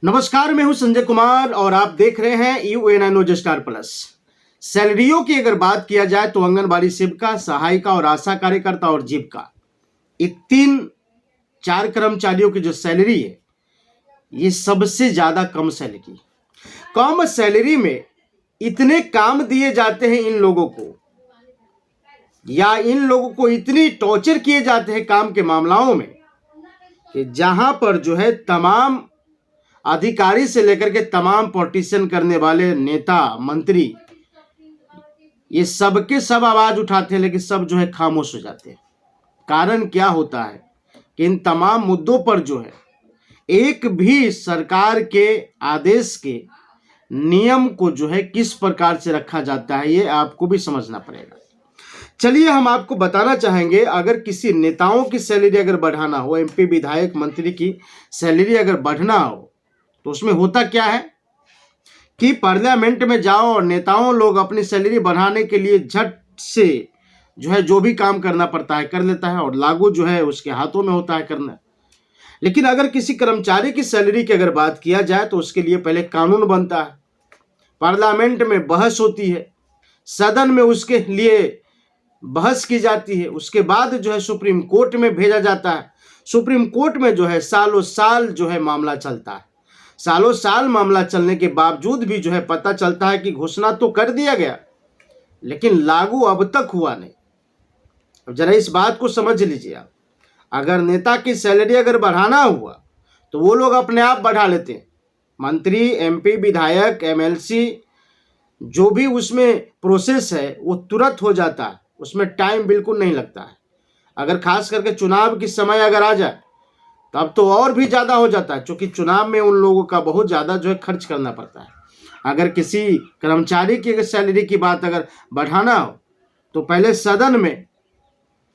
नमस्कार, मैं हूं संजय कुमार और आप देख रहे हैं UNI न्यूज स्टार प्लस। सैलरियों की अगर बात किया जाए तो आंगनबाड़ी सेविका, सहायिका और आशा कार्यकर्ता और जीविका, ये 3-4 कर्मचारियों की जो सैलरी है ये सबसे ज्यादा कम सैलरी। कम सैलरी में इतने काम दिए जाते हैं इन लोगों को, या इन लोगों को इतनी टॉर्चर किए जाते हैं काम के मामलों में कि जहां पर जो है तमाम अधिकारी से लेकर के तमाम पॉलिटिशियन करने वाले नेता मंत्री ये सबके सब आवाज उठाते हैं, लेकिन सब जो है खामोश हो जाते हैं। कारण क्या होता है कि इन तमाम मुद्दों पर जो है एक भी सरकार के आदेश के नियम को जो है किस प्रकार से रखा जाता है ये आपको भी समझना पड़ेगा। चलिए हम आपको बताना चाहेंगे, अगर किसी नेताओं की सैलरी अगर बढ़ाना हो, MP विधायक मंत्री की सैलरी अगर बढ़ना हो तो उसमें होता क्या है कि पार्लियामेंट में जाओ और नेताओं लोग अपनी सैलरी बढ़ाने के लिए झट से जो है जो भी काम करना पड़ता है कर लेता है और लागू जो है उसके हाथों में होता है करना। लेकिन अगर किसी कर्मचारी की सैलरी की अगर बात किया जाए तो उसके लिए पहले कानून बनता है, पार्लियामेंट में बहस होती है, सदन में उसके लिए बहस की जाती है, उसके बाद जो है सुप्रीम कोर्ट में भेजा जाता है। सुप्रीम कोर्ट में जो है सालों साल जो है मामला चलता है। सालों साल मामला चलने के बावजूद भी जो है पता चलता है कि घोषणा तो कर दिया गया लेकिन लागू अब तक हुआ नहीं। अब जरा इस बात को समझ लीजिए आप, अगर नेता की सैलरी अगर बढ़ाना हुआ तो वो लोग अपने आप बढ़ा लेते हैं। मंत्री, MP, विधायक, MLC जो भी उसमें प्रोसेस है वो तुरंत हो जाता है, उसमें टाइम बिल्कुल नहीं लगता है। अगर खास करके चुनाव की समय अगर आ जाए तब तो और भी ज़्यादा हो जाता है, क्योंकि चुनाव में उन लोगों का बहुत ज़्यादा जो है खर्च करना पड़ता है। अगर किसी कर्मचारी की अगर सैलरी की बात अगर बढ़ाना हो तो पहले सदन में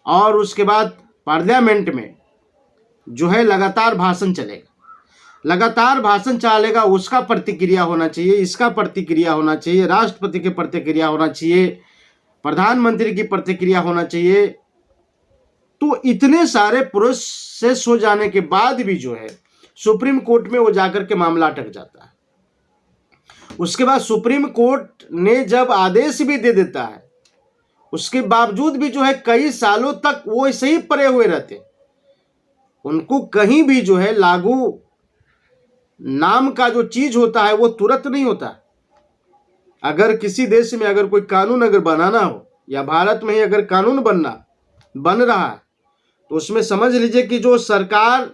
और उसके बाद पार्लियामेंट में जो है लगातार भाषण चलेगा, लगातार भाषण चलेगा। उसका प्रतिक्रिया होना चाहिए, इसका प्रतिक्रिया होना चाहिए, राष्ट्रपति की प्रतिक्रिया होना चाहिए, प्रधानमंत्री की प्रतिक्रिया होना चाहिए। तो इतने सारे प्रोसेस हो जाने के बाद भी जो है सुप्रीम कोर्ट में वो जाकर के मामला अटक जाता है। उसके बाद सुप्रीम कोर्ट ने जब आदेश भी दे देता है उसके बावजूद भी जो है कई सालों तक वो ऐसे ही पड़े हुए रहते, उनको कहीं भी जो है लागू नाम का जो चीज होता है वो तुरंत नहीं होता। अगर किसी देश में अगर कोई कानून अगर बनाना हो या भारत में ही अगर कानून बन रहा है तो उसमें समझ लीजिए कि जो सरकार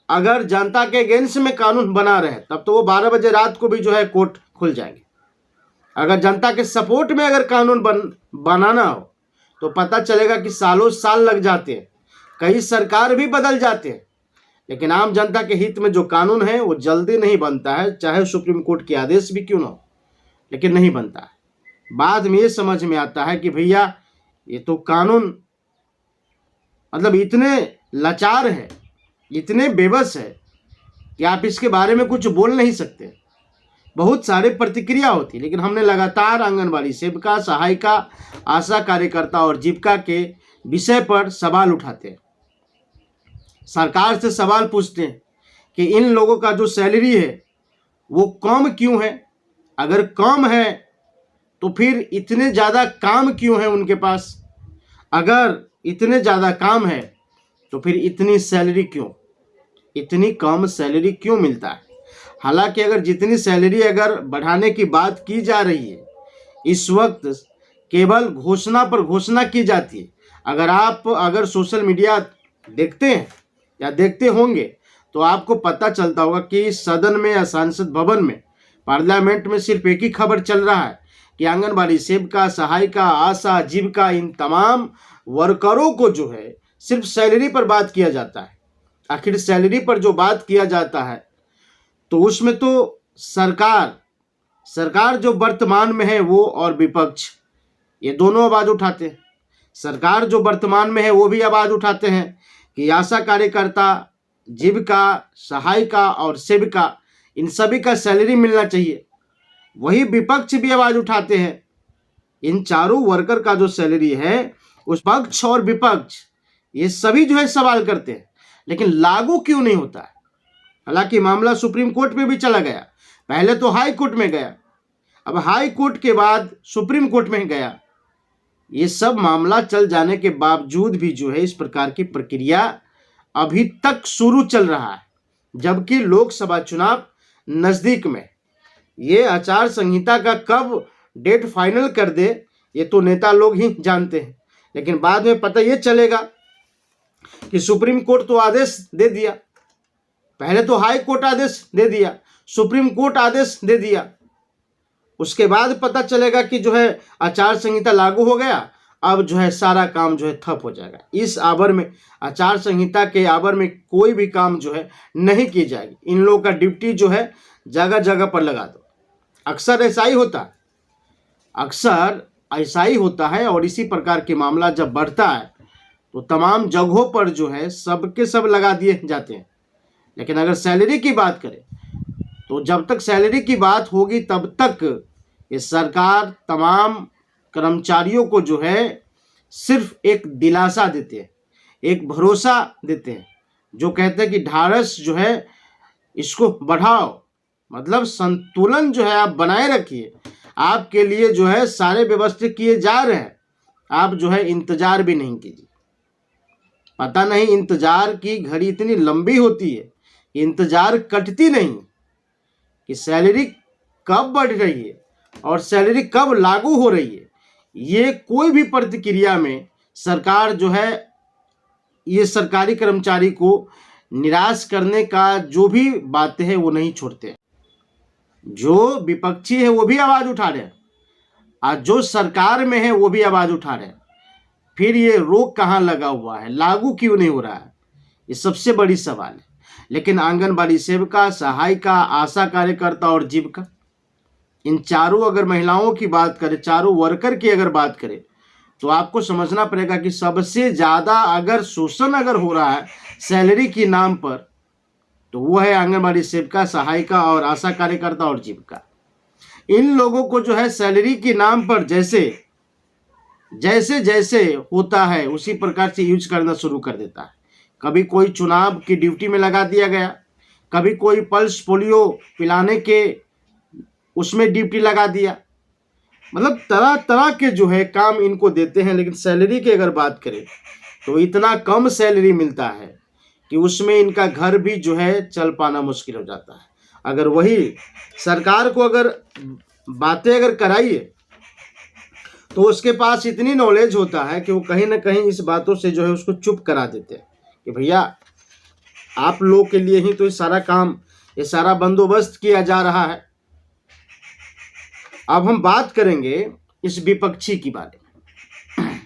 अगर जनता के अगेंस्ट में कानून बना रहे तब तो वो 12 बजे रात को भी जो है कोर्ट खुल जाएंगे। अगर जनता के सपोर्ट में अगर कानून बनाना हो तो पता चलेगा कि सालों साल लग जाते हैं, कई सरकार भी बदल जाते हैं, लेकिन आम जनता के हित में जो कानून है वो जल्दी नहीं बनता है, चाहे सुप्रीम कोर्ट के आदेश भी क्यों ना हो, लेकिन नहीं बनता है। बाद में ये समझ में आता है कि भैया ये तो कानून मतलब इतने लाचार है, इतने बेबस है कि आप इसके बारे में कुछ बोल नहीं सकते। बहुत सारे प्रतिक्रिया होती, लेकिन हमने लगातार आंगनबाड़ी सेविका, सहायिका, आशा कार्यकर्ता और जीविका के विषय पर सवाल उठाते हैं, सरकार से सवाल पूछते हैं कि इन लोगों का जो सैलरी है वो कम क्यों है। अगर कम है तो फिर इतने ज़्यादा काम क्यों है उनके पास। अगर इतने ज़्यादा काम है तो फिर इतनी सैलरी क्यों, इतनी कम सैलरी क्यों मिलता है। हालांकि अगर जितनी सैलरी अगर बढ़ाने की बात की जा रही है इस वक्त केवल घोषणा पर घोषणा की जाती है। अगर आप अगर सोशल मीडिया देखते हैं या देखते होंगे तो आपको पता चलता होगा कि सदन में या सांसद भवन में, पार्लियामेंट में सिर्फ एक ही खबर चल रहा है कि आंगनबाड़ी सेविका, सहायिका, आशा, जीविका, इन तमाम वर्करों को जो है सिर्फ सैलरी पर बात किया जाता है। आखिर सैलरी पर जो बात किया जाता है तो उसमें तो सरकार जो वर्तमान में है वो और विपक्ष ये दोनों आवाज उठाते हैं। सरकार जो वर्तमान में है वो भी आवाज उठाते हैं कि आशा कार्यकर्ता, जीविका, सहायिका और सेविका इन सभी का सैलरी मिलना चाहिए। वही विपक्ष भी आवाज उठाते हैं इन चारों वर्कर का जो सैलरी है उस पक्ष और विपक्ष ये सभी जो है सवाल करते हैं, लेकिन लागू क्यों नहीं होता है। हालांकि मामला सुप्रीम कोर्ट में भी चला गया, पहले तो हाई कोर्ट में गया, अब हाई कोर्ट के बाद सुप्रीम कोर्ट में गया। ये सब मामला चल जाने के बावजूद भी जो है इस प्रकार की प्रक्रिया अभी तक शुरू चल रहा है, जबकि लोकसभा चुनाव नजदीक में। ये आचार संहिता का कब डेट फाइनल कर दे ये तो नेता लोग ही जानते हैं, लेकिन बाद में पता ये चलेगा कि सुप्रीम कोर्ट तो आदेश दे दिया, पहले तो हाई कोर्ट आदेश दे दिया, सुप्रीम कोर्ट आदेश दे दिया, उसके बाद पता चलेगा कि जो है आचार संहिता लागू हो गया, अब जो है सारा काम जो है ठप हो जाएगा। इस आवर में, आचार संहिता के आवर में कोई भी काम जो है नहीं की जाएगी। इन लोगों का ड्यूटी जो है जगह जगह पर लगा दो। अक्सर ऐसा ही होता है, अक्सर ऐसा ही होता है। और इसी प्रकार के मामला जब बढ़ता है तो तमाम जगहों पर जो है सबके सब लगा दिए जाते हैं। लेकिन अगर सैलरी की बात करें तो जब तक सैलरी की बात होगी तब तक ये सरकार तमाम कर्मचारियों को जो है सिर्फ एक दिलासा देते हैं, एक भरोसा देते हैं, जो कहते हैं कि ढाढ़स जो है इसको बढ़ाओ, मतलब संतुलन जो है आप बनाए रखिए, आपके लिए जो है सारे व्यवस्था किए जा रहे हैं, आप जो है इंतजार भी नहीं कीजिए। पता नहीं इंतजार की घड़ी इतनी लंबी होती है, इंतजार कटती नहीं कि सैलरी कब बढ़ रही है और सैलरी कब लागू हो रही है। ये कोई भी प्रतिक्रिया में सरकार जो है ये सरकारी कर्मचारी को निराश करने का जो भी बातें हैं वो नहीं छोड़ते। जो विपक्षी है वो भी आवाज उठा रहे हैं और जो सरकार में है वो भी आवाज उठा रहे हैं। फिर ये रोक कहाँ लगा हुआ है, लागू क्यों नहीं हो रहा है, ये सबसे बड़ी सवाल है। लेकिन आंगनबाड़ी सेविका, सहायिका, आशा कार्यकर्ता और जीविका, इन चारों अगर महिलाओं की बात करें, चारों वर्कर की अगर बात करें तो आपको समझना पड़ेगा कि सबसे ज़्यादा अगर शोषण अगर हो रहा है सैलरी के नाम पर तो वो है आंगनबाड़ी सेविका, सहायिका और आशा कार्यकर्ता और जीविका। इन लोगों को जो है सैलरी के नाम पर जैसे जैसे होता है उसी प्रकार से यूज करना शुरू कर देता है। कभी कोई चुनाव की ड्यूटी में लगा दिया गया, कभी कोई पल्स पोलियो पिलाने के उसमें ड्यूटी लगा दिया, मतलब तरह तरह के जो है काम इनको देते हैं। लेकिन सैलरी की अगर बात करें तो इतना कम सैलरी मिलता है कि उसमें इनका घर भी जो है चल पाना मुश्किल हो जाता है। अगर वही सरकार को अगर बातें अगर कराइए तो उसके पास इतनी नॉलेज होता है कि वो कहीं ना कहीं इस बातों से जो है उसको चुप करा देते हैं कि भैया आप लोग के लिए ही तो ये सारा काम, ये सारा बंदोबस्त किया जा रहा है। अब हम बात करेंगे इस विपक्षी की बारे में।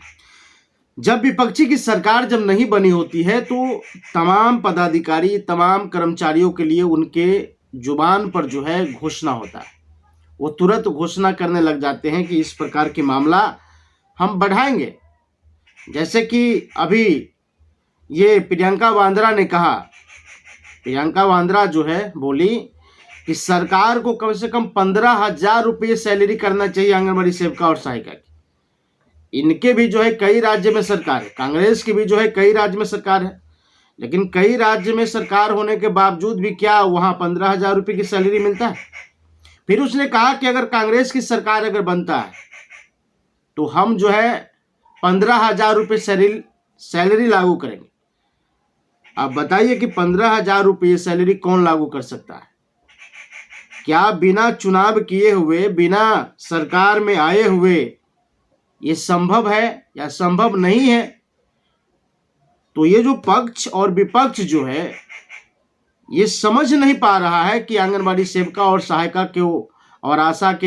जब विपक्षी की सरकार जब नहीं बनी होती है तो तमाम पदाधिकारी, तमाम कर्मचारियों के लिए उनके जुबान पर जो है घोषणा होता है, वो तुरंत घोषणा करने लग जाते हैं कि इस प्रकार के मामला हम बढ़ाएंगे। जैसे कि अभी ये प्रियंका वांद्रा ने कहा, प्रियंका वांद्रा जो है बोली कि सरकार को कम से कम 15,000 रुपये सैलरी करना चाहिए आंगनबाड़ी सेविका और सहायिका की। इनके भी जो है कई राज्य में सरकार है, कांग्रेस की भी जो है कई राज्य में सरकार है, लेकिन कई राज्य में सरकार होने के बावजूद भी क्या वहाँ 15,000 रुपये की सैलरी मिलता है। फिर उसने कहा कि अगर कांग्रेस की सरकार अगर बनता है तो हम जो है 15,000 रुपये सैलरी लागू करेंगे। अब बताइए कि 15,000 रुपये सैलरी कौन लागू कर सकता है? क्या बिना चुनाव किए हुए, बिना सरकार में आए हुए ये संभव है या संभव नहीं है? तो ये जो पक्ष और विपक्ष जो है ये समझ नहीं पा रहा है कि आंगनबाड़ी सेविका और सहायिका के और आशा के